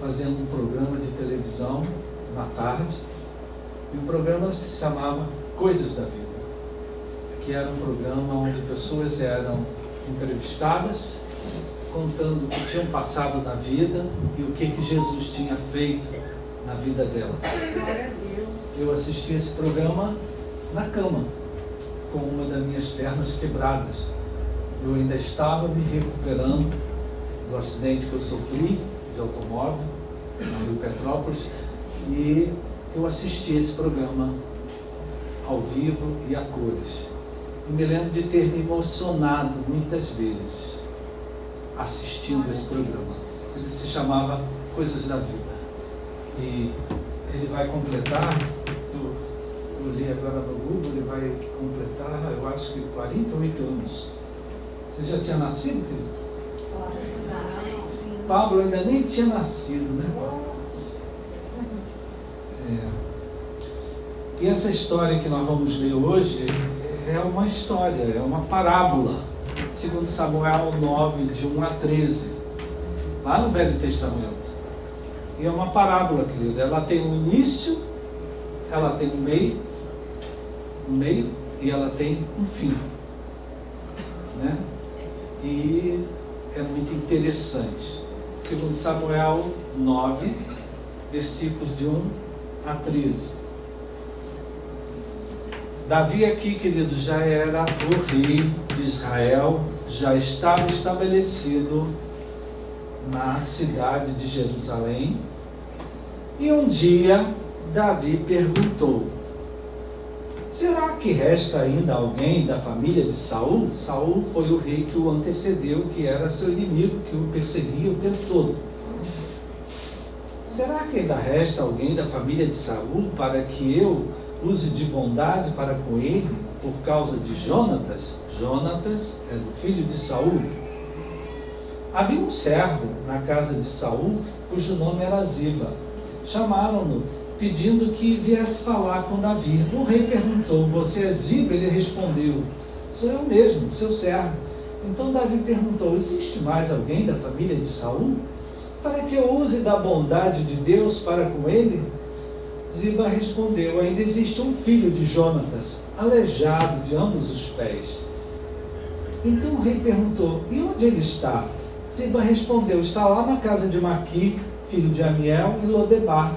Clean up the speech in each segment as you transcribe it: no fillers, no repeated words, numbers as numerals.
fazendo um programa de televisão na tarde, e o programa se chamava Coisas da Vida, que era um programa onde pessoas eram entrevistadas, contando o que tinham passado na vida e o que Jesus tinha feito na vida delas. Glória a Deus. Eu assisti esse programa na cama, com uma das minhas pernas quebradas. Eu ainda estava me recuperando do acidente que eu sofri de automóvel no Rio Petrópolis, e eu assisti esse programa ao vivo e a cores. E me lembro de ter me emocionado muitas vezes assistindo esse programa. Ele se chamava Coisas da Vida. E ele vai completar, eu li agora no Google, ele vai completar, eu acho que 48 anos. Você já tinha nascido, querido? Pablo ainda nem tinha nascido, né, Pablo? E essa história que nós vamos ler hoje é uma história, é uma parábola, segundo Samuel 9, de 1 a 13, lá no Velho Testamento. E é uma parábola, querida. Ela tem um início, ela tem um meio e ela tem um fim, né? E é muito interessante. Segundo Samuel 9, versículos de 1 a 13. Davi aqui, querido, já era o rei de Israel, já estava estabelecido na cidade de Jerusalém. E um dia Davi perguntou: será que resta ainda alguém da família de Saul? Saul foi o rei que o antecedeu, que era seu inimigo, que o perseguia o tempo todo. Será que ainda resta alguém da família de Saul para que eu use de bondade para com ele por causa de Jonatas? Jonatas era o filho de Saul. Havia um servo na casa de Saul, cujo nome era Ziba. Chamaram-no, pedindo que viesse falar com Davi. O rei perguntou: você é Ziba? Ele respondeu: sou eu mesmo, seu servo. Então Davi perguntou: existe mais alguém da família de Saul, para que eu use da bondade de Deus para com ele? Ziba respondeu: ainda existe um filho de Jonatas, aleijado de ambos os pés. Então o rei perguntou: e onde ele está? Ziba respondeu: está lá na casa de Maqui, filho de Amiel, e Lodebar.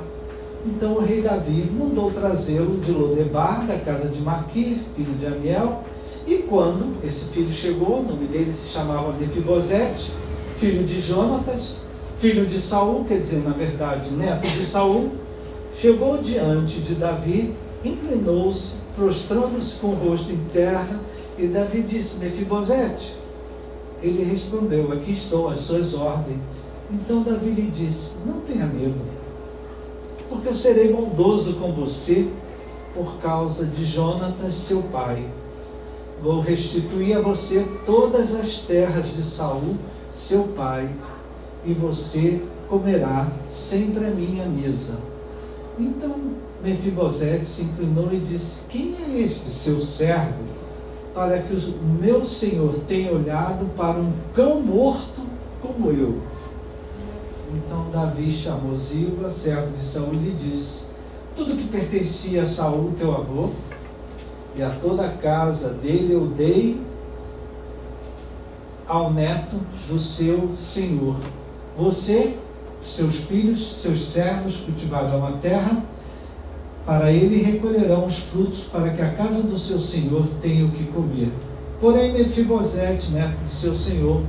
Então o rei Davi mandou trazê-lo de Lodebar, da casa de Maqui, filho de Amiel. E quando esse filho chegou, o nome dele se chamava Mefibosete, filho de Jonatas, filho de Saul, quer dizer, na verdade, neto de Saul, chegou diante de Davi, inclinou-se, prostrando-se com o rosto em terra, e Davi disse: Mefibosete. Ele respondeu: aqui estou, às suas ordens. Então Davi lhe disse: não tenha medo, porque eu serei bondoso com você por causa de Jonatas, seu pai. Vou restituir a você todas as terras de Saul, seu pai, e você comerá sempre à minha mesa. Então Mefibosete se inclinou e disse: quem é este seu servo, para que o meu senhor tenha olhado para um cão morto como eu? Então Davi chamou Ziba, servo de Saul, e lhe disse: tudo que pertencia a Saul, teu avô, e a toda a casa dele eu dei ao neto do seu senhor. Você, seus filhos, seus servos cultivarão a terra, para ele recolherão os frutos, para que a casa do seu senhor tenha o que comer. Porém Mefibosete, neto do seu senhor,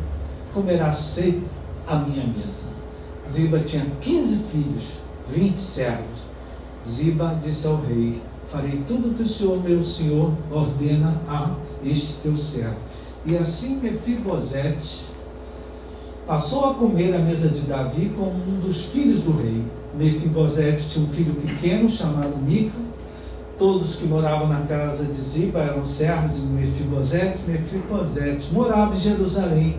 comerá sempre à minha mesa. Ziba tinha 15 filhos, 20 servos. Ziba disse ao rei: farei tudo o que o senhor, meu senhor, ordena a este teu servo. E assim Mefibosete passou a comer à mesa de Davi como um dos filhos do rei. Mefibosete tinha um filho pequeno chamado Mica. Todos que moravam na casa de Ziba eram servos de Mefibosete. Mefibosete morava em Jerusalém,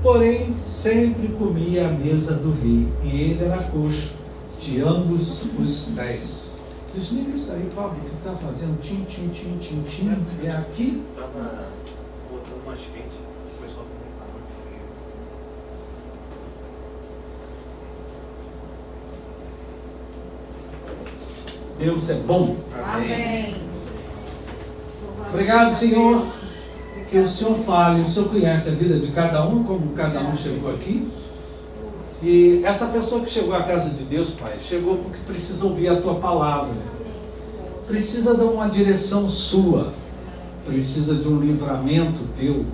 porém sempre comia à mesa do rei, e ele era coxo de ambos os pés. Desliga isso aí, Pablo, que está fazendo tim, tim, tim, tim, tim. É aqui? Estava botando mais quente, o pessoal está reclamando Deus é bom. Amém. Obrigado, Senhor, que o Senhor fale, o Senhor conhece a vida de cada um, como cada um chegou aqui. E essa pessoa que chegou à casa de Deus, Pai, chegou porque precisa ouvir a Tua palavra. Precisa de uma direção Sua. Precisa de um livramento Teu.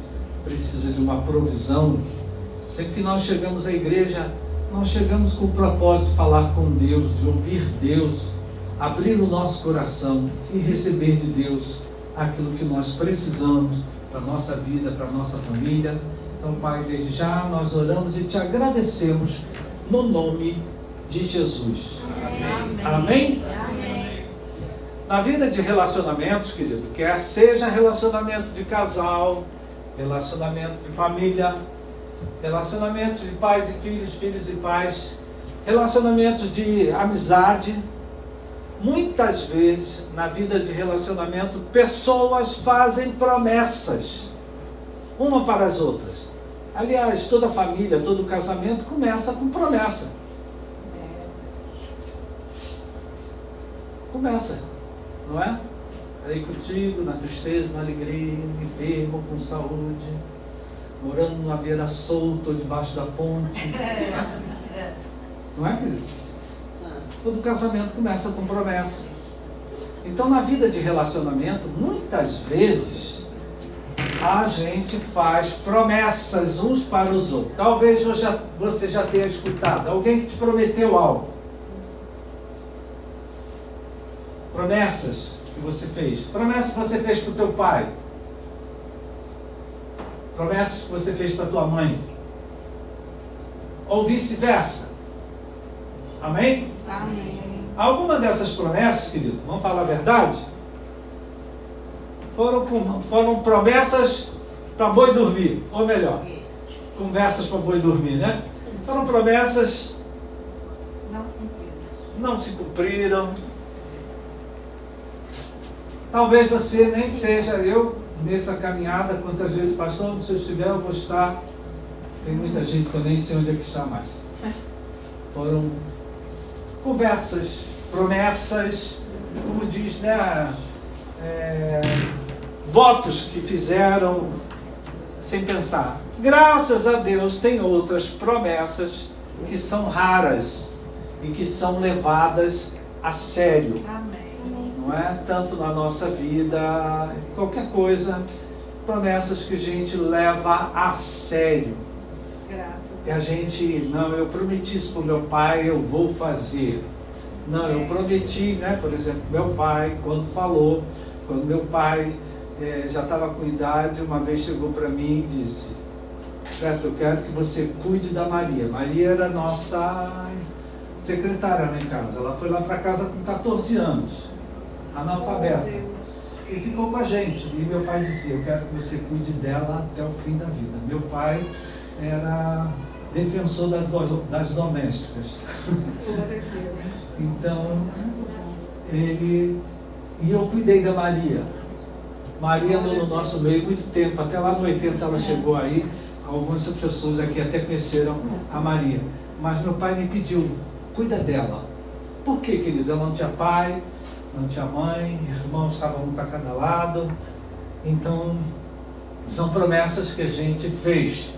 Precisa de uma provisão. Sempre que nós chegamos à igreja, nós chegamos com o propósito de falar com Deus, de ouvir Deus, abrir o nosso coração e receber de Deus aquilo que nós precisamos para a nossa vida, para a nossa família. Então, Pai, desde já nós oramos e te agradecemos no nome de Jesus. Amém? Amém? Amém. Na vida de relacionamentos, querido, quer seja relacionamento de casal, relacionamento de família, relacionamento de pais e filhos, filhos e pais, relacionamentos de amizade. Muitas vezes, na vida de relacionamento, pessoas fazem promessas, uma para as outras. Aliás, toda família, todo casamento começa com promessa. Começa, não é? Aí contigo, na tristeza, na alegria, enfermo, com saúde, morando numa beira solta ou debaixo da ponte. Não é, querido? Todo casamento começa com promessa. Então, na vida de relacionamento, muitas vezes, a gente faz promessas uns para os outros. Talvez você já tenha escutado alguém que te prometeu algo. Promessas que você fez. Promessas que você fez para o teu pai. Promessas que você fez para a tua mãe. Ou vice-versa. Amém? Amém. Alguma dessas promessas, querido, vamos falar a verdade? Foram promessas para boi dormir. Ou melhor, conversas para boi dormir, né? Foram promessas não se cumpriram. Talvez você nem seja eu nessa caminhada. Quantas vezes, pastor, se eu estiver, eu vou estar. Tem muita gente que eu nem sei onde é que está mais. Foram conversas, promessas, como diz, né? Votos que fizeram sem pensar. Graças a Deus tem outras promessas que são raras e que são levadas a sério. Amém. Não é? Tanto na nossa vida, qualquer coisa, promessas que a gente leva a sério. Graças E a gente, não, eu prometi isso para o meu pai, eu vou fazer. Não, eu prometi, né? Por exemplo, meu pai, quando meu pai já estava com idade, uma vez chegou para mim e disse: Beto, eu quero que você cuide da Maria. Maria era nossa secretária lá em casa. Ela foi lá para casa com 14 anos, analfabeta. E ficou com a gente. E meu pai dizia: eu quero que você cuide dela até o fim da vida. Meu pai era defensor das domésticas. Então, e eu cuidei da Maria. Maria andou no nosso meio muito tempo, até lá no 80 ela chegou aí. Algumas pessoas aqui até conheceram a Maria. Mas meu pai me pediu: cuida dela. Por quê, querido? Ela não tinha pai, não tinha mãe, irmãos estavam um para cada lado. Então, são promessas que a gente fez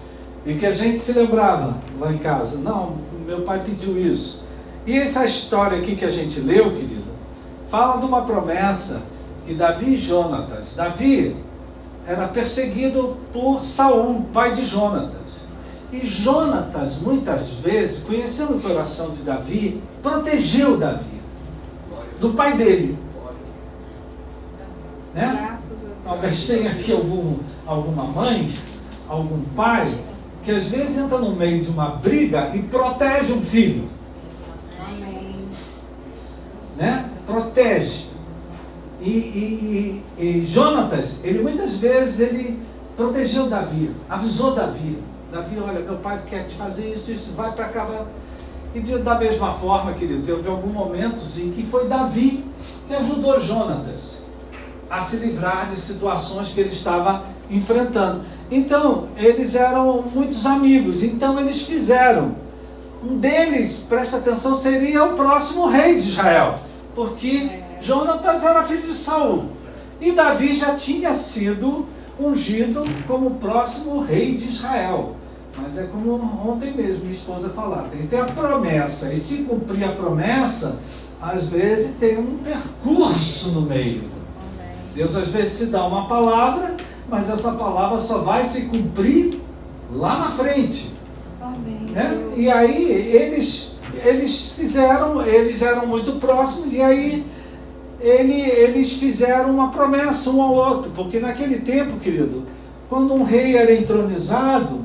e que a gente se lembrava lá em casa. Não, meu pai pediu isso. E essa história aqui que a gente leu, querido, fala de uma promessa que Davi e Jonatas. Davi era perseguido por Saul, pai de Jonatas. E Jonatas, muitas vezes, conhecendo o coração de Davi, protegeu Davi do pai dele. Né? Talvez tenha aqui alguma mãe, algum pai, que às vezes entra no meio de uma briga e protege um filho. Amém. Né? Protege. E Jonatas, ele muitas vezes ele protegeu Davi, avisou Davi. Davi, olha, meu pai quer te fazer isso, vai para cá. Vai. E da mesma forma, querido, teve alguns momentos em que foi Davi que ajudou Jonatas a se livrar de situações que ele estava enfrentando. Então, eles eram muitos amigos, então eles fizeram. Um deles, presta atenção, seria o próximo rei de Israel. porque Jonatas era filho de Saul. E Davi já tinha sido ungido como o próximo rei de Israel. Mas é como ontem mesmo minha esposa falava, tem que ter a promessa. E se cumprir a promessa, às vezes tem um percurso no meio. Deus às vezes se dá uma palavra, mas essa palavra só vai se cumprir lá na frente. Né? E aí eles eram muito próximos, e aí eles fizeram uma promessa um ao outro, porque naquele tempo, querido, quando um rei era entronizado,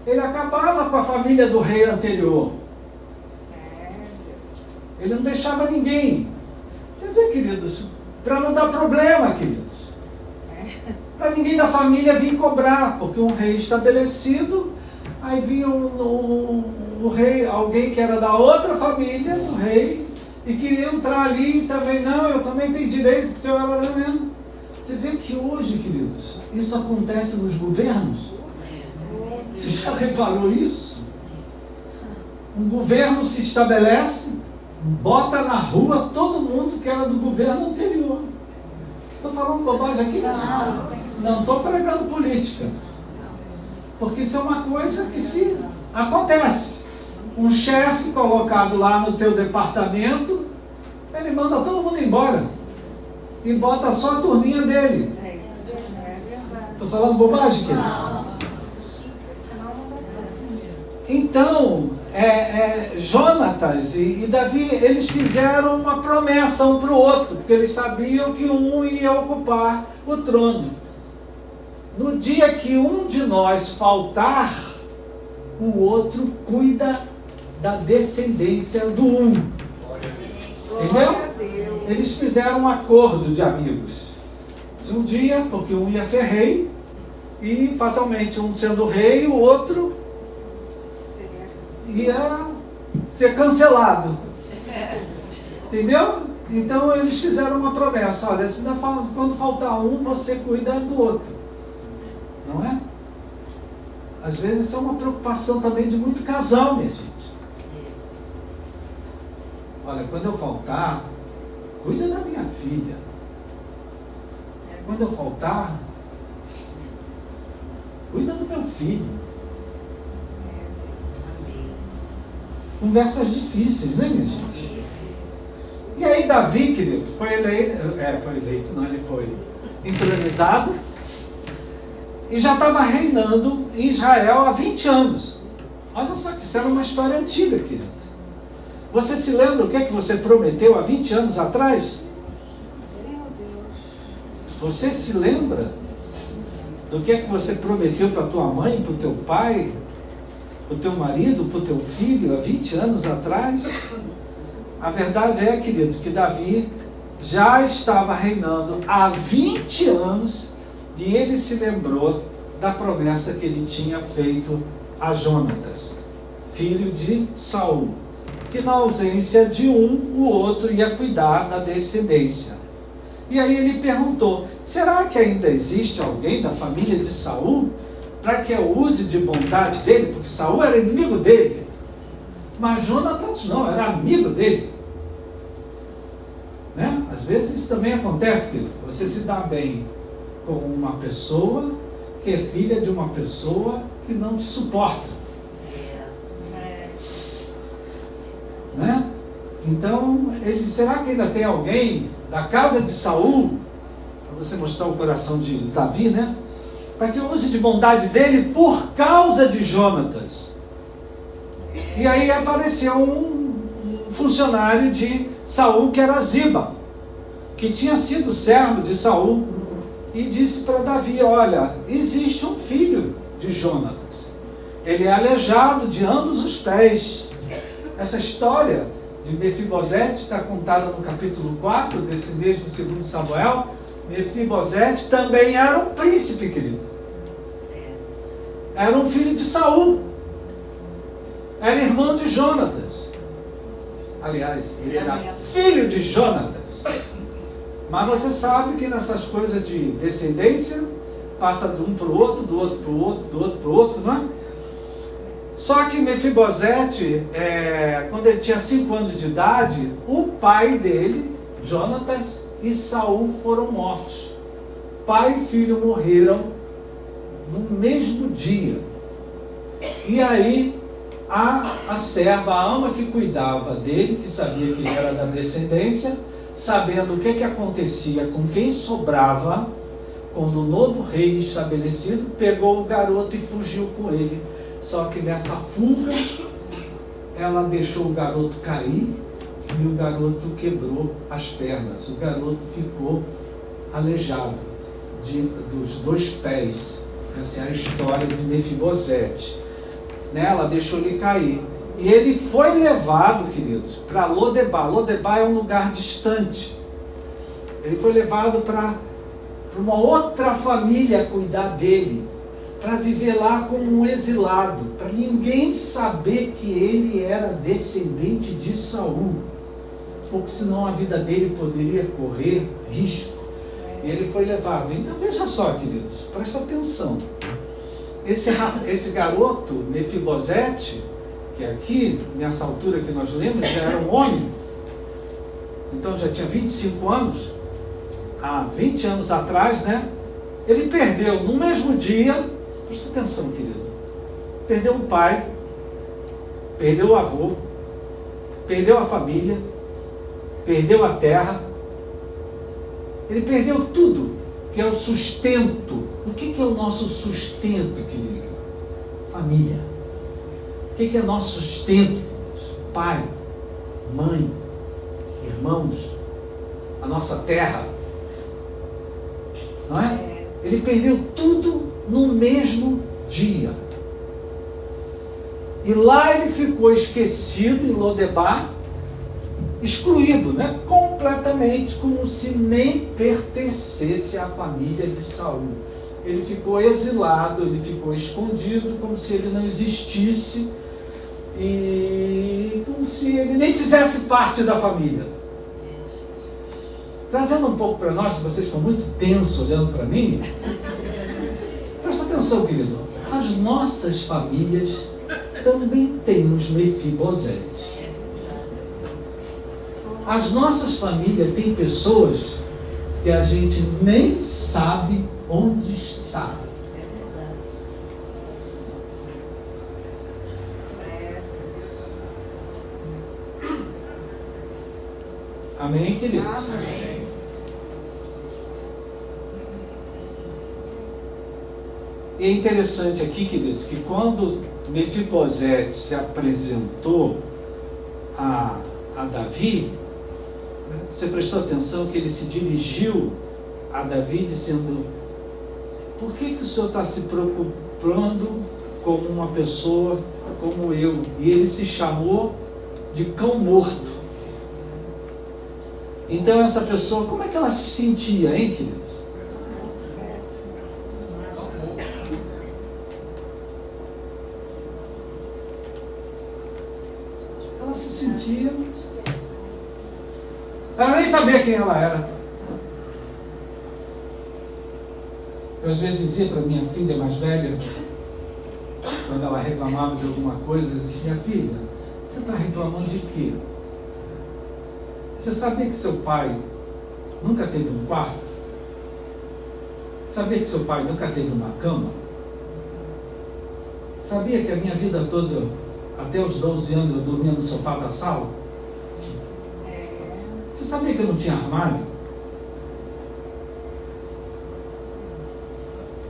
ele acabava com a família do rei anterior. Ele não deixava ninguém. Você vê, queridos, para não dar problema, queridos. Para ninguém da família vir cobrar, porque um rei estabelecido, aí vinha o rei, alguém que era da outra família do rei, e queria entrar ali e também, não, eu também tenho direito, porque eu era lá mesmo. Você vê que hoje, queridos, isso acontece nos governos. Você já reparou isso? Um governo se estabelece, bota na rua todo mundo que era do governo anterior. Estou falando bobagem aqui? Não estou pregando política. Porque isso é uma coisa que se acontece. Um chefe colocado lá no teu departamento, ele manda todo mundo embora. E bota só a turminha dele. Estou falando bobagem, querido? Então, Jonatas e Davi, eles fizeram uma promessa um para o outro, porque eles sabiam que um ia ocupar o trono. No dia que um de nós faltar, o outro cuida da descendência do um. Entendeu? Eles fizeram um acordo de amigos. Se um dia, porque um ia ser rei, e fatalmente um sendo rei, o outro ia ser cancelado. Entendeu? Então eles fizeram uma promessa. Olha, quando faltar um, você cuida do outro. Não é? Às vezes isso é uma preocupação também de muito casal, minha gente. Olha, quando eu faltar, cuida da minha filha. Quando eu faltar, cuida do meu filho. Conversas difíceis, né, minha gente? E aí Davi, querido, foi eleito, ele foi entronizado e já estava reinando em Israel há 20 anos. Olha só que isso era uma história antiga, querido. Você se lembra o que é que você prometeu há 20 anos atrás? Você se lembra do que é que você prometeu para tua mãe, para o teu pai, para o teu marido, para o teu filho, há 20 anos atrás? A verdade é, queridos, que Davi já estava reinando há 20 anos e ele se lembrou da promessa que ele tinha feito a Jonatas, filho de Saul, que na ausência de um, o outro ia cuidar da descendência. E aí ele perguntou, será que ainda existe alguém da família de Saul para que eu use de bondade dele? Porque Saul era inimigo dele, mas Jonatas não, era amigo dele. Né? Às vezes isso também acontece, querido. Você se dá bem com uma pessoa que é filha de uma pessoa que não te suporta. Né? Então, ele disse, será que ainda tem alguém da casa de Saul, para você mostrar o coração de Davi, né? Para que eu use de bondade dele por causa de Jonatas. E aí apareceu um funcionário de Saul, que era Ziba, que tinha sido servo de Saul, e disse para Davi, olha, existe um filho de Jonatas, ele é aleijado de ambos os pés. Essa história de Mefibosete está contada no capítulo 4 desse mesmo 2 Samuel. Mefibosete também era um príncipe, querido. Era um filho de Saul. Era irmão de Jonatas. Aliás, ele era filho de Jonatas. Mas você sabe que nessas coisas de descendência, passa de um para o outro, do outro para o outro, do outro para o outro, não é? Só que Mefibosete, quando ele tinha 5 anos de idade, o pai dele Jonatas e Saul foram mortos. Pai e filho morreram no mesmo dia. E aí a serva, a ama que cuidava dele, que sabia que ele era da descendência, sabendo o que acontecia com quem sobrava, quando o novo rei estabelecido, pegou o garoto e fugiu com ele. Só que nessa fuga, ela deixou o garoto cair e o garoto quebrou as pernas. O garoto ficou aleijado dos 2 pés. Essa é a história de Mefibosete. Ela deixou ele cair. E ele foi levado, queridos, para Lodebar. Lodebar é um lugar distante. Ele foi levado para uma outra família cuidar dele, para viver lá como um exilado, para ninguém saber que ele era descendente de Saul, porque senão a vida dele poderia correr risco. E ele foi levado. Então veja só, queridos, presta atenção. Esse garoto, Mefibosete, que aqui, nessa altura que nós lemos, já era um homem, então já tinha 25 anos, há 20 anos atrás, né? Ele perdeu no mesmo dia, presta atenção, querido, perdeu o pai, perdeu o avô, perdeu a família, perdeu a terra, ele perdeu tudo, que é o sustento. O que é o nosso sustento, querido? Família. O que é nosso sustento? Pai, mãe, irmãos, a nossa terra. Não é? Ele perdeu tudo no mesmo dia. E lá ele ficou esquecido em Lodebar, excluído, né? Completamente, como se nem pertencesse à família de Saul. Ele ficou exilado, ele ficou escondido, como se ele não existisse e como se ele nem fizesse parte da família. Trazendo um pouco para nós, vocês estão muito tensos olhando para mim. Presta atenção, querido. As nossas famílias também têm os Mefibosetes. As nossas famílias têm pessoas que a gente nem sabe onde está. Amém, queridos? Amém. E é interessante aqui, queridos, que quando Mefibosete se apresentou a Davi, você prestou atenção que ele se dirigiu a Davi dizendo: por que o senhor está se preocupando como uma pessoa como eu? E ele se chamou de cão morto. Então essa pessoa, como é que ela se sentia, hein, queridos? Ela se sentia... Ela nem sabia quem ela era. Eu às vezes dizia para minha filha mais velha, quando ela reclamava de alguma coisa, eu dizia: minha filha, você está reclamando de quê? Você sabia que seu pai nunca teve um quarto? Sabia que seu pai nunca teve uma cama? Sabia que a minha vida toda, até os 12 anos, eu dormia no sofá da sala? Você sabia que eu não tinha armário?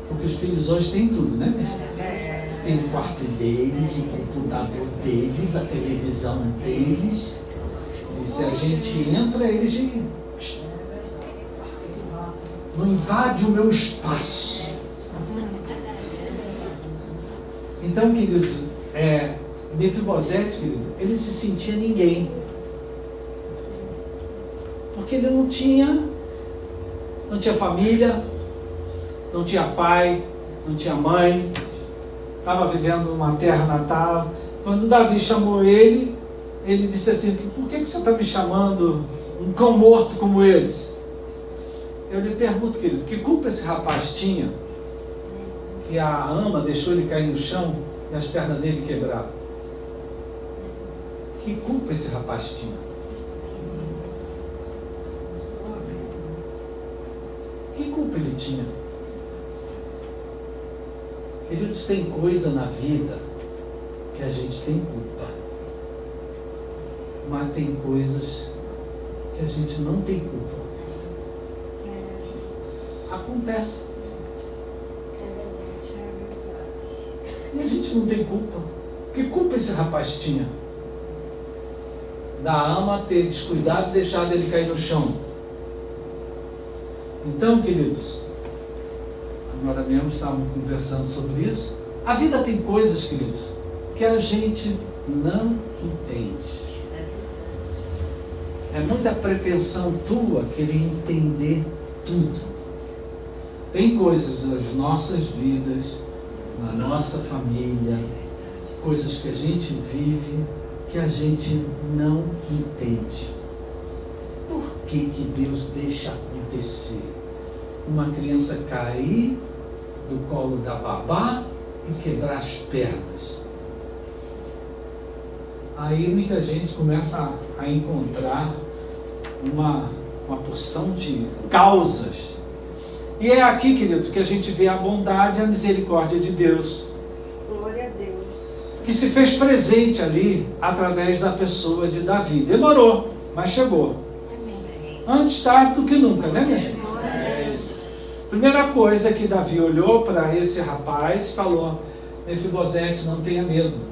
Porque os filhos hoje têm tudo, né, minha filha? Tem o quarto deles, o computador deles, a televisão deles. E se a gente entra, eles não invade o meu espaço. Então, queridos, Mefibosete, querido, ele se sentia ninguém. Porque ele não tinha família, não tinha pai, não tinha mãe, estava vivendo numa terra natal. Quando Davi chamou ele, ele disse assim: por que você está me chamando um cão morto como eles? Eu lhe pergunto, querido, que culpa esse rapaz tinha, que a ama deixou ele cair no chão e as pernas dele quebraram? Que culpa esse rapaz tinha? culpa ele tinha? Queridos, tem coisa na vida que a gente tem culpa. Mas tem coisas que a gente não tem culpa. Acontece. E a gente não tem culpa. Que culpa esse rapaz tinha? Da ama ter descuidado e deixado ele cair no chão. Então, queridos, agora mesmo estávamos conversando sobre isso. A vida tem coisas, queridos, que a gente não entende. É muita pretensão tua querer entender tudo. Tem coisas nas nossas vidas, na nossa família, coisas que a gente vive, que a gente não entende. Por que Deus deixa acontecer? Uma criança cair do colo da babá e quebrar as pernas. Aí muita gente começa a encontrar uma porção de causas. E é aqui, queridos, que a gente vê a bondade e a misericórdia de Deus. Glória a Deus. Que se fez presente ali através da pessoa de Davi. Demorou, mas chegou. Amém. Antes tarde do que nunca, né, minha gente? Primeira coisa que Davi olhou para esse rapaz e falou: Mefibosete, não tenha medo.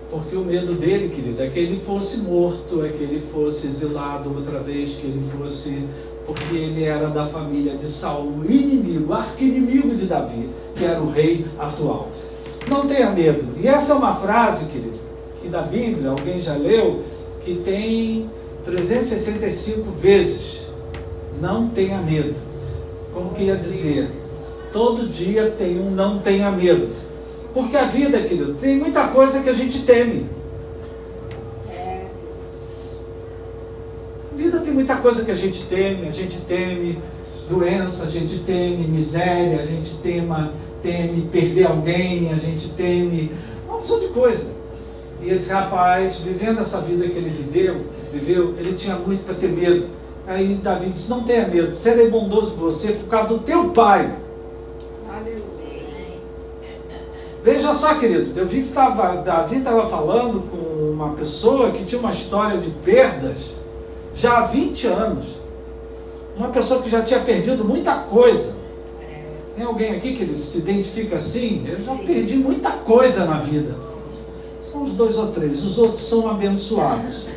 Porque o medo dele, querido, é que ele fosse morto, é que ele fosse exilado outra vez, que ele fosse... Porque ele era da família de Saul, inimigo, arqui-inimigo de Davi, que era o rei atual. Não tenha medo. E essa é uma frase, querido, que da Bíblia, alguém já leu, que tem 365 vezes. Não tenha medo. Como que ia dizer? Todo dia tem um não tenha medo. Porque a vida, querido, tem muita coisa que a gente teme. A vida tem muita coisa que a gente teme doença, a gente teme miséria, a gente teme perder alguém, a gente teme uma opção de coisa. E esse rapaz, vivendo essa vida que ele viveu, ele tinha muito para ter medo. Aí Davi disse: não tenha medo, serei bondoso por você por causa do teu pai. Aleluia. Veja só, querido, Davi estava falando com uma pessoa que tinha uma história de perdas já há 20 anos. Uma pessoa que já tinha perdido muita coisa. Tem alguém aqui que se identifica assim? Eu já perdi muita coisa na vida. São uns 2 ou 3, os outros são abençoados.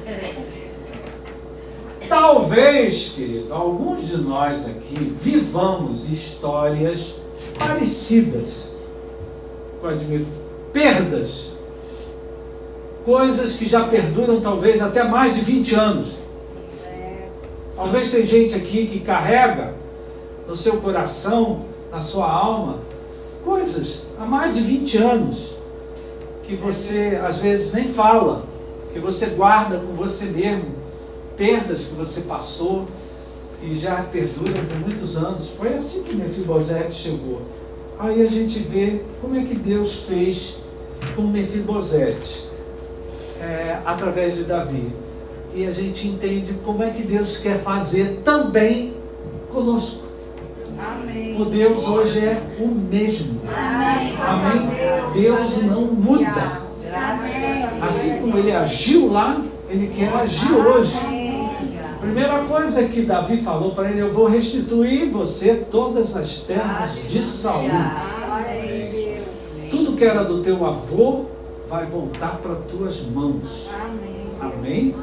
Talvez, querido, alguns de nós aqui vivamos histórias parecidas. Perdas. Coisas que já perduram talvez até mais de 20 anos. Talvez tem gente aqui que carrega no seu coração, na sua alma, coisas há mais de 20 anos que você às vezes nem fala, que você guarda com você mesmo, perdas que você passou e já perduram por muitos anos. Foi assim que Mefibosete chegou. Aí a gente vê como é que Deus fez com Mefibosete, através de Davi. E a gente entende como é que Deus quer fazer também conosco. Amém. O Deus hoje é o mesmo. Amém? Deus não muda. Assim como ele agiu lá, ele quer agir hoje. Primeira coisa que Davi falou para ele: eu vou restituir você todas as terras de Saul. Tudo que era do teu avô vai voltar para tuas mãos. Amém?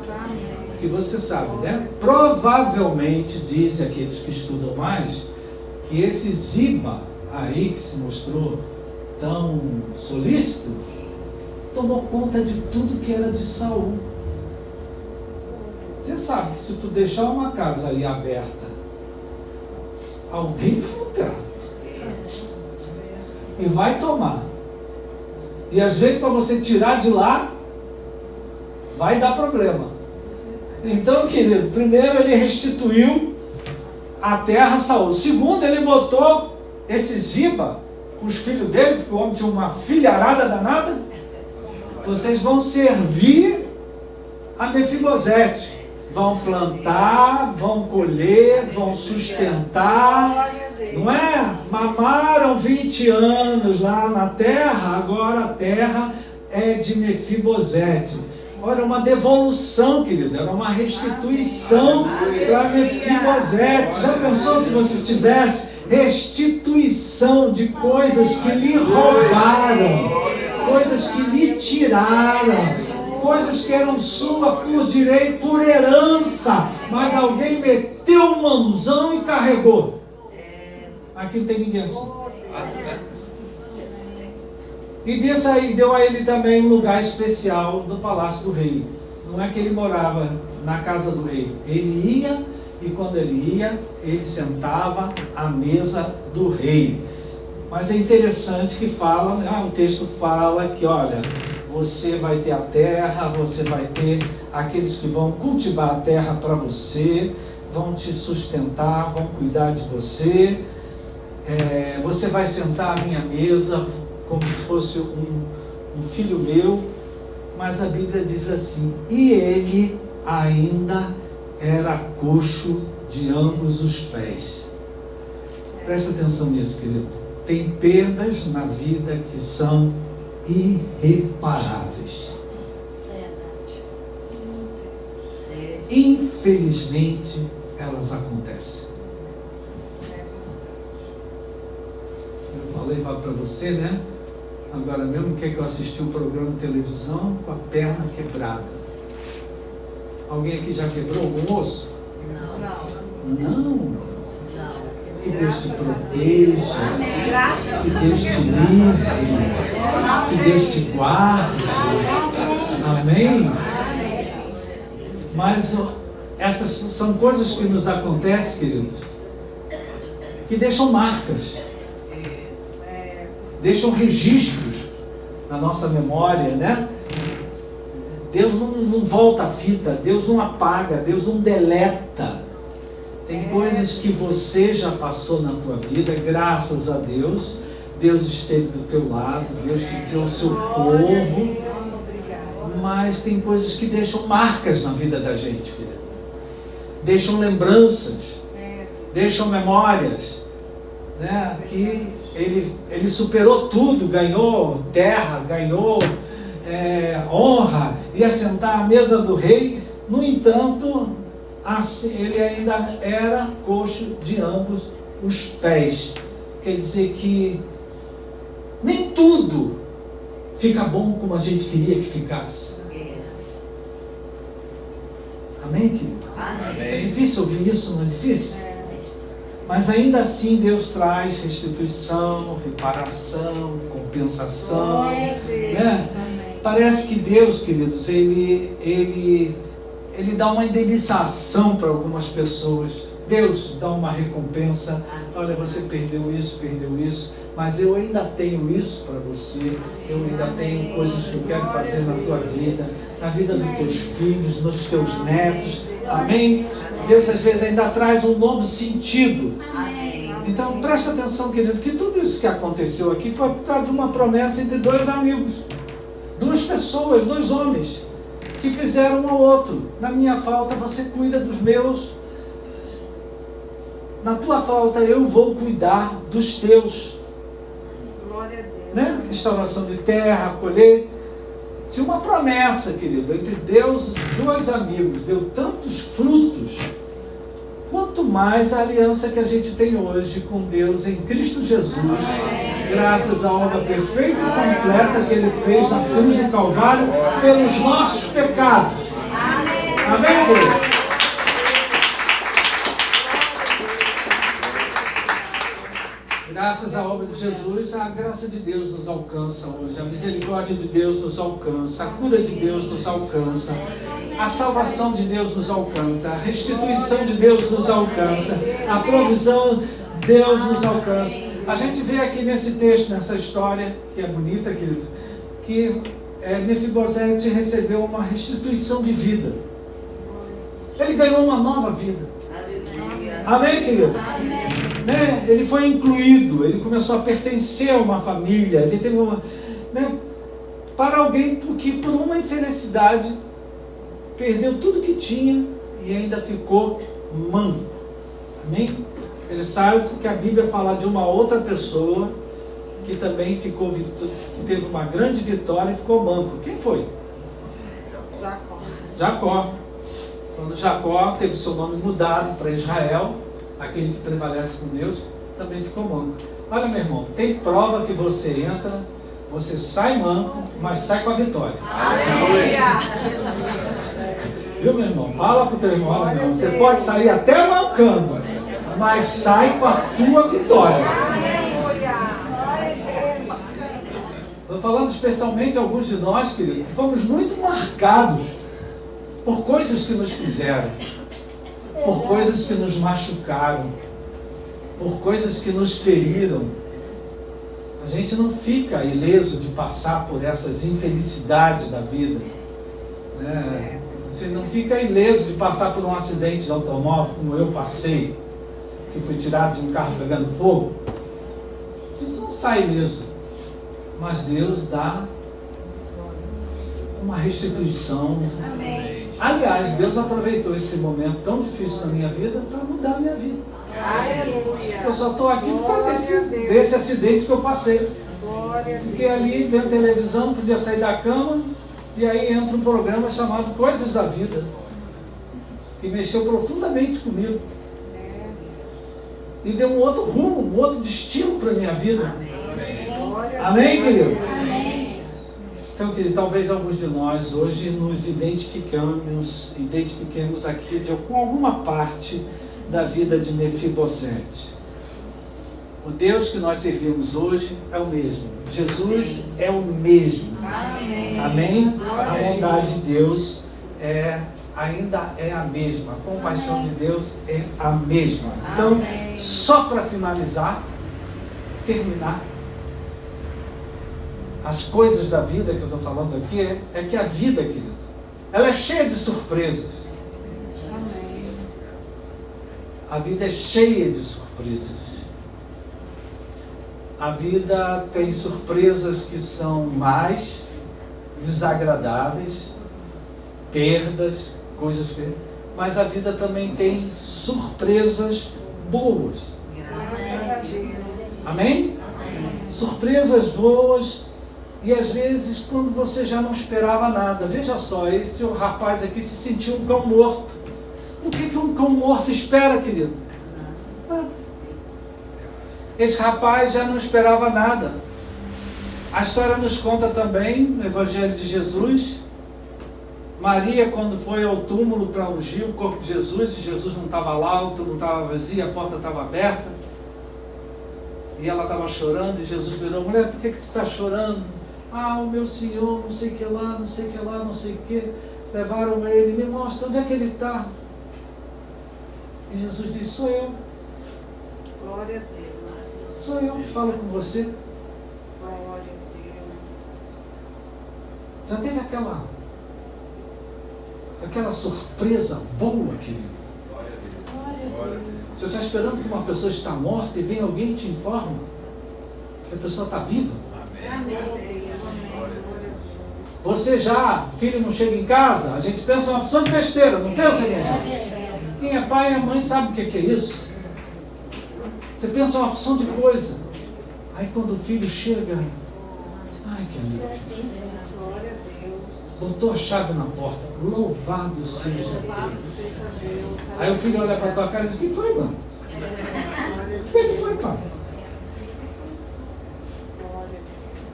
Porque você sabe, né? Provavelmente, dizem aqueles que estudam mais, que esse Ziba aí, que se mostrou tão solícito, tomou conta de tudo que era de Saul. Você sabe que se tu deixar uma casa aí aberta, alguém vai entrar e vai tomar. E às vezes para você tirar de lá, vai dar problema. Então, querido, primeiro ele restituiu a terra a Saul. Segundo, ele botou esse Ziba com os filhos dele, porque o homem tinha uma filharada danada. Vocês vão servir a Mefibosete. vão plantar, vão colher, vão sustentar, Glória a Deus. não é? Mamaram 20 anos lá na terra, agora a terra é de Mefibosete. Olha, uma devolução, querido, era uma restituição para Mefibosete. Já pensou se você tivesse restituição de coisas que lhe roubaram, coisas que lhe tiraram, coisas que eram sua por direito, por herança, mas alguém meteu mãozão e carregou. Aqui não tem ninguém assim. E Deus aí deu a ele também um lugar especial no palácio do rei. Não é que ele morava na casa do rei. Ele ia, e quando ele ia, ele sentava à mesa do rei. Mas é interessante que fala, o texto fala que, olha, você vai ter a terra, você vai ter aqueles que vão cultivar a terra para você, vão te sustentar, vão cuidar de você. Você vai sentar à minha mesa como se fosse um filho meu. Mas a Bíblia diz assim: e ele ainda era coxo de ambos os pés. Presta atenção nisso, querido. Tem perdas na vida que são irreparáveis. Infelizmente, elas acontecem. Eu falei para você, né? Agora mesmo que eu assisti um programa de televisão com a perna quebrada. Alguém aqui já quebrou algum osso? Não. Que Deus te proteja, que Deus te livre, que Deus te guarde. Amém? Mas essas são coisas que nos acontecem, queridos, que deixam marcas, deixam registros na nossa memória, né? Deus não volta a fita, Deus não apaga, Deus não deleta. Tem coisas que você já passou na tua vida, graças a Deus. Deus esteve do teu lado, Deus te deu o seu povo. Mas tem coisas que deixam marcas na vida da gente, querido. Deixam lembranças, deixam memórias, né? Que ele superou tudo, ganhou terra, ganhou honra, ia sentar à mesa do rei. No entanto, assim, ele ainda era coxo de ambos os pés. Quer dizer que nem tudo fica bom como a gente queria que ficasse. Amém, querido? Amém. É difícil ouvir isso, não é difícil? Mas ainda assim Deus traz restituição, reparação, compensação, né? Parece que Deus, queridos, ele dá uma indenização para algumas pessoas. Deus dá uma recompensa. Olha, você perdeu isso, mas eu ainda tenho isso para você. Eu ainda tenho coisas que eu quero fazer na tua vida, na vida dos teus filhos, nos teus netos. Amém? Deus às vezes ainda traz um novo sentido. Então presta atenção, querido, que tudo isso que aconteceu aqui foi por causa de uma promessa entre dois amigos, duas pessoas, dois homens, que fizeram um ao outro. Na minha falta você cuida dos meus, na tua falta eu vou cuidar dos teus. Glória a Deus. Né? Restauração de terra, colher. Se uma promessa, querido, entre Deus e dois amigos deu tantos frutos, quanto mais a aliança que a gente tem hoje com Deus em Cristo Jesus, graças à obra perfeita e completa que Ele fez na cruz do Calvário pelos nossos pecados. Amém, Deus? Graças à obra de Jesus, a graça de Deus nos alcança hoje, a misericórdia de Deus nos alcança, a cura de Deus nos alcança, a salvação de Deus nos alcança, a restituição de Deus nos alcança, a provisão de Deus nos alcança. A gente vê aqui nesse texto, nessa história, que é bonita, querido, que Mefibosete recebeu uma restituição de vida. Ele ganhou uma nova vida. Amém, querido? Né? Ele foi incluído, ele começou a pertencer a uma família, ele teve uma, né? Para alguém que por uma infelicidade perdeu tudo que tinha, e ainda ficou manco. Amém? Ele sabe porque a Bíblia fala de uma outra pessoa que também ficou, que teve uma grande vitória e ficou manco. Quem foi? Jacó. Jacó. Quando Jacó teve seu nome mudado para Israel, aquele que prevalece com Deus, também ficou manco. Olha, meu irmão, tem prova que você entra, você sai manco, mas sai com a vitória. Aleluia! Viu, meu irmão? Fala pro teu irmão, olha, meu irmão, você pode sair até mancando, mas sai com a tua vitória. Estou falando especialmente de alguns de nós, queridos, que fomos muito marcados por coisas que nos fizeram, por coisas que nos machucaram, por coisas que nos feriram. A gente não fica ileso de passar por essas infelicidades da vida, né? Você não fica ileso de passar por um acidente de automóvel, como eu passei, que fui tirado de um carro pegando fogo. A gente não sai ileso, mas Deus dá uma restituição. Amém. Aliás, Deus aproveitou esse momento tão difícil na minha vida para mudar a minha vida. Aleluia. Eu só estou aqui por causa desse acidente que eu passei. Glória a Deus. Fiquei ali vendo televisão, podia sair da cama, e aí entra um programa chamado Coisas da Vida, que mexeu profundamente comigo. E deu um outro rumo, um outro destino para a minha vida. Amém, querido? Amém. Então, querido, talvez alguns de nós hoje nos identifiquemos aqui com alguma parte da vida de Mefibosete. O Deus que nós servimos hoje é o mesmo. Jesus é o mesmo. Amém. Amém? A bondade de Deus ainda é a mesma. A compaixão de Deus é a mesma. Então, só para finalizar, terminar, as coisas da vida que eu estou falando aqui é que a vida, querido, ela é cheia de surpresas. Amém. A vida é cheia de surpresas. A vida tem surpresas que são mais desagradáveis, perdas, coisas que... Mas a vida também tem surpresas boas. Graças a Deus. Amém? Surpresas boas. E às vezes quando você já não esperava nada. Veja só, esse rapaz aqui se sentiu um cão morto. O que um cão morto espera, querido? Nada. Esse rapaz já não esperava nada. A história nos conta também, no Evangelho de Jesus, Maria, quando foi ao túmulo para ungir o corpo de Jesus, e Jesus não estava lá, o túmulo estava vazio, a porta estava aberta, e ela estava chorando, e Jesus virou: mulher, por que tu está chorando? Ah, o meu Senhor, não sei o que lá, não sei o que lá, não sei o que, levaram ele, me mostra, onde é que ele está? E Jesus disse: sou eu. Glória a Deus. Sou eu que falo com você. Glória a Deus. Já teve aquela surpresa boa, querido? Glória a Deus. Você está esperando que uma pessoa está morta e vem alguém e te informa que a pessoa está viva? Amém. Amém. Você já, filho não chega em casa, a gente pensa uma pessoa de besteira, não pensa, minha gente? Quem é pai e mãe sabe o que é isso. Você pensa uma opção de coisa. Aí quando o filho chega, ai que alívio. Glória a Deus. Botou a chave na porta, louvado seja Louvado Deus. seja Deus. Aí o filho olha para tua cara e diz: o que foi, mano? O que foi, pai?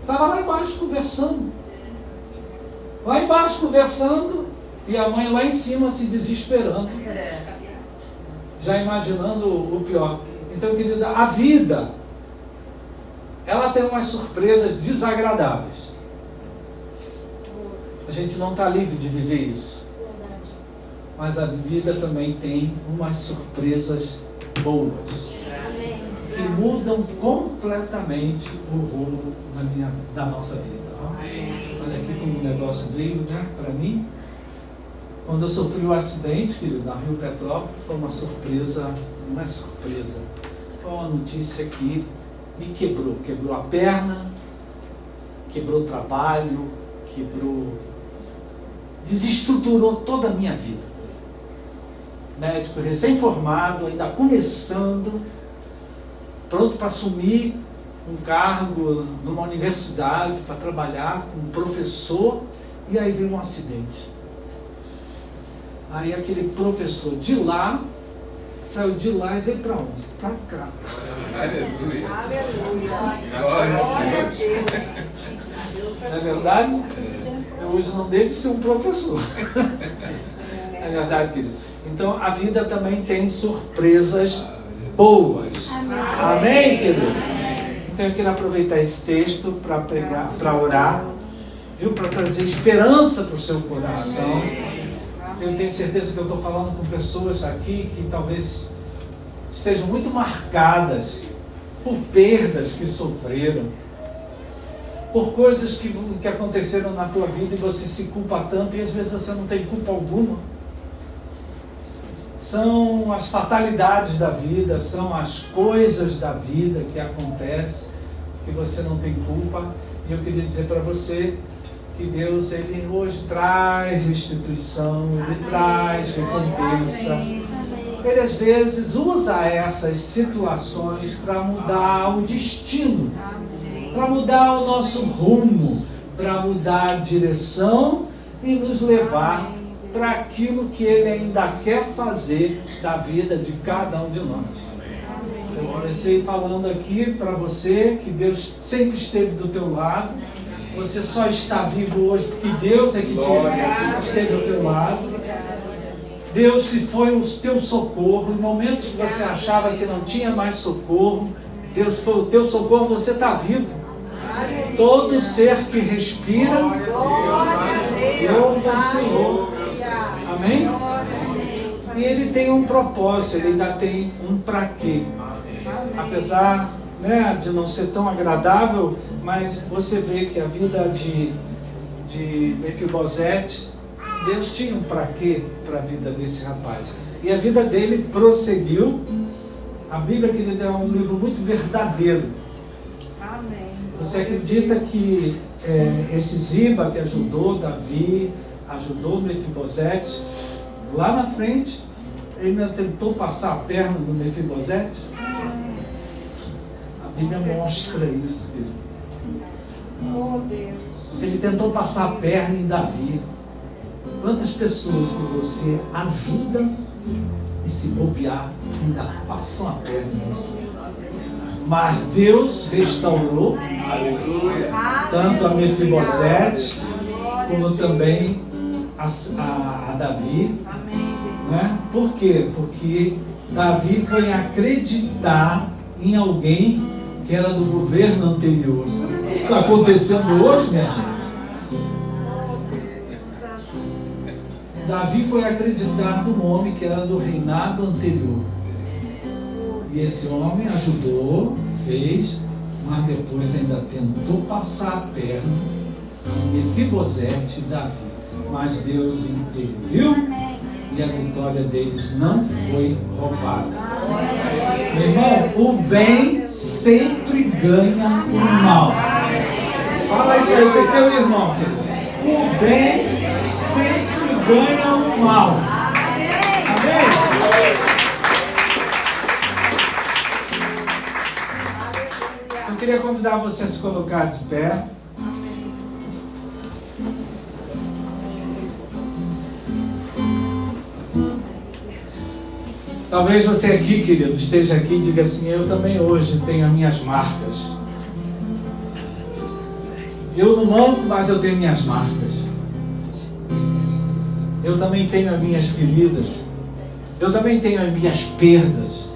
Estava lá embaixo conversando. Lá embaixo conversando, e a mãe lá em cima se desesperando, já imaginando o pior. Então, querida, a vida, ela tem umas surpresas desagradáveis. A gente não está livre de viver isso. Mas a vida também tem umas surpresas boas, que mudam completamente o rumo da nossa vida. Olha aqui como o negócio veio, né, para mim. Quando eu sofri o acidente, querido, na Rio Petrópolis, foi uma surpresa, não é surpresa, foi uma notícia que me quebrou. Quebrou a perna, quebrou o trabalho, desestruturou toda a minha vida. médico recém-formado, ainda começando, pronto para assumir um cargo numa universidade, para trabalhar como professor, e aí veio um acidente. Aí aquele professor de lá, saiu de lá e veio para onde? Para cá. Aleluia. Glória a Glória Deus. Não é verdade? Eu hoje não deixo de ser um professor. É verdade, querido? Então a vida também tem surpresas boas. Amém, querido? Então eu quero aproveitar esse texto para pregar, para orar, viu? Para trazer esperança para o seu coração. Eu tenho certeza que eu estou falando com pessoas aqui que talvez estejam muito marcadas por perdas que sofreram, por coisas que aconteceram na tua vida e você se culpa tanto e às vezes você não tem culpa alguma. São as fatalidades da vida, são as coisas da vida que acontecem, que você não tem culpa. E eu queria dizer para você que Deus, Ele hoje traz restituição, Ele traz recompensa. Ele às vezes usa essas situações para mudar o destino, para mudar o nosso rumo, para mudar a direção e nos levar para aquilo que Ele ainda quer fazer da vida de cada um de nós. Eu comecei falando aqui para você que Deus sempre esteve do teu lado. Você só está vivo hoje porque Deus é que esteve ao teu lado. Deus que foi o teu socorro. Em momentos que você achava que não tinha mais socorro, Deus foi o teu socorro, você está vivo. Todo ser que respira, louva o Senhor. Amém? E Ele tem um propósito, Ele ainda tem um para quê. Apesar, né, de não ser tão agradável, mas você vê que a vida de Mefibosete, Deus tinha um para quê para a vida desse rapaz. E a vida dele prosseguiu. A Bíblia, querida, é um livro muito verdadeiro. Amém. Você acredita que esse Ziba que ajudou Davi, ajudou Mefibosete, lá na frente, ele ainda tentou passar a perna no Mefibosete? A Bíblia mostra isso, filho. Oh, Deus. Ele tentou passar a perna em Davi. Quantas pessoas que você ajuda e se bobear ainda passam a perna em você? Mas Deus restaurou tanto a Mefibosete como também a Davi. Né? Por quê? Porque Davi foi acreditar em alguém que era do governo anterior. Sabe o que está acontecendo hoje, minha gente? Davi foi acreditar num homem que era do reinado anterior. E esse homem ajudou, fez, mas depois ainda tentou passar a perna em Mefibosete e Davi. Mas Deus interviu e a vitória deles não foi roubada. Meu irmão, o bem sempre ganha o mal. Fala isso aí para o teu irmão, querido. O bem sempre ganha o mal. Amém? Eu queria convidar você a se colocar de pé. Talvez você aqui, querido, esteja aqui e diga assim: eu também hoje tenho as minhas marcas. Eu não manco, mas eu tenho minhas marcas. Eu também tenho as minhas feridas. Eu também tenho as minhas perdas.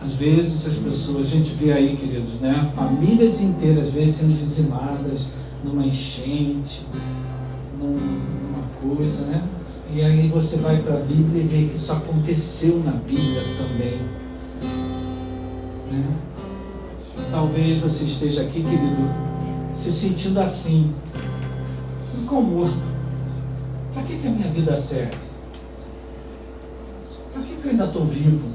Às vezes as pessoas, a gente vê aí, queridos, né? Famílias inteiras às vezes sendo dizimadas numa enchente, numa coisa, né? E aí você vai para a Bíblia e vê que isso aconteceu na Bíblia também. Né? Talvez você esteja aqui, querido, se sentindo assim, como morto. Para que a minha vida serve? Para que eu ainda estou vivo?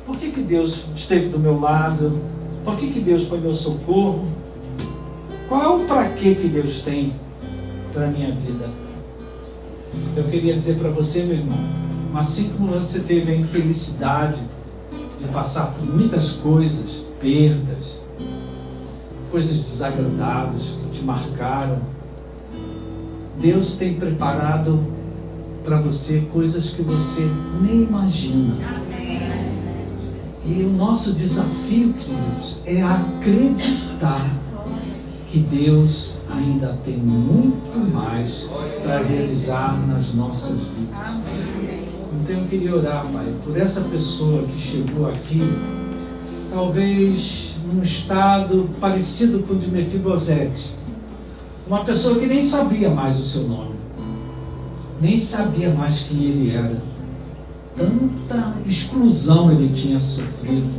Por que Deus esteve do meu lado? Por que Deus foi meu socorro? Qual é o para que Deus tem para a minha vida? Eu queria dizer para você, meu irmão, assim como você teve a infelicidade de passar por muitas coisas, perdas, coisas desagradáveis que te marcaram, Deus tem preparado para você coisas que você nem imagina. E o nosso desafio, queridos, é acreditar que Deus ainda tem muito mais para realizar nas nossas vidas. Então eu queria orar, Pai, por essa pessoa que chegou aqui, talvez num estado parecido com o de Mefibosete, uma pessoa que nem sabia mais o seu nome, nem sabia mais quem ele era. Tanta exclusão ele tinha sofrido,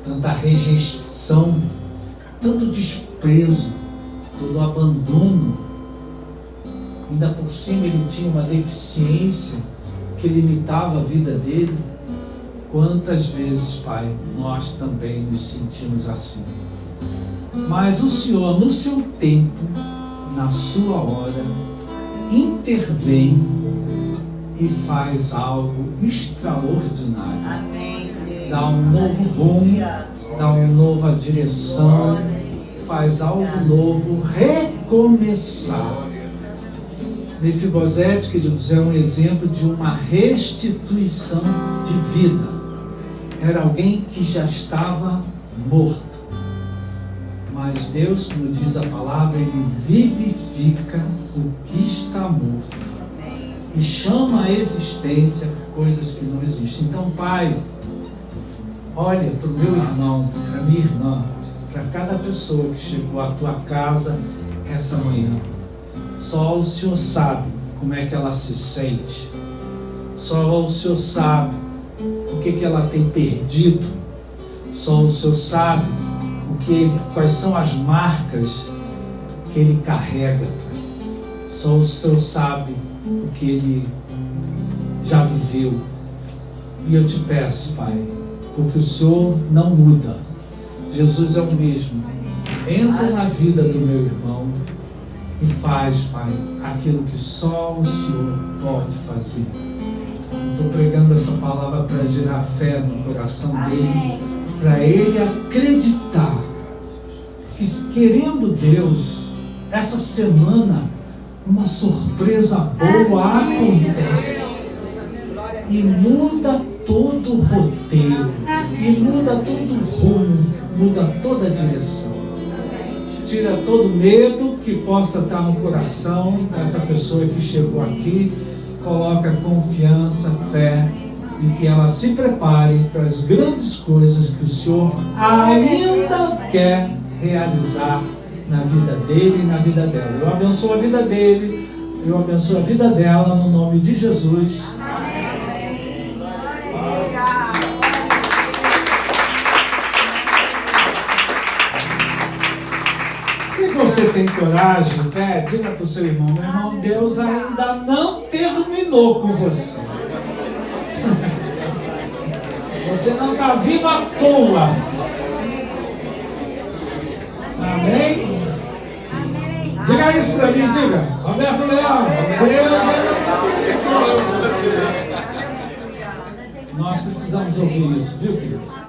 tanta rejeição, tanto desprezo, todo abandono. Ainda por cima ele tinha uma deficiência que limitava a vida dele. Quantas vezes, Pai, nós também nos sentimos assim. Mas o Senhor, no seu tempo, na sua hora, intervém e faz algo extraordinário. Amém. Dá um novo rumo, dá uma nova direção, faz algo novo, recomeçar. Mefibosete, queridos, é um exemplo de uma restituição de vida. Era alguém que já estava morto. Mas Deus, como diz a palavra, Ele vivifica o que está morto e chama à existência coisas que não existem. Então, Pai, olha para o meu irmão, para a minha irmã, para cada pessoa que chegou à tua casa essa manhã. Só o Senhor sabe como é que ela se sente. Só o Senhor sabe o que ela tem perdido. Só o Senhor sabe quais são as marcas que ele carrega, Pai. Só o Senhor sabe o que ele já viveu. E eu te peço, Pai, porque o Senhor não muda. Jesus é o mesmo. Entra na vida do meu irmão e faz, Pai, aquilo que só o Senhor pode fazer. Estou pregando essa palavra para gerar fé no coração dele, para ele acreditar que, querendo Deus, essa semana uma surpresa boa acontece e muda todo o roteiro, e muda todo o rumo, muda toda a direção. Tira todo medo que possa estar no coração dessa pessoa que chegou aqui, coloca confiança, fé, e que ela se prepare para as grandes coisas que o Senhor ainda quer realizar na vida dele e na vida dela. Eu abençoo a vida dele, eu abençoo a vida dela, no nome de Jesus. Se você tem coragem, fé, diga para o seu irmão: meu irmão, Deus ainda não terminou com você. Você não está vivo à toa. Amém? Diga isso para mim, diga. Roberto Leão, Deus ainda não terminou com você. Nós precisamos ouvir isso, viu, querido?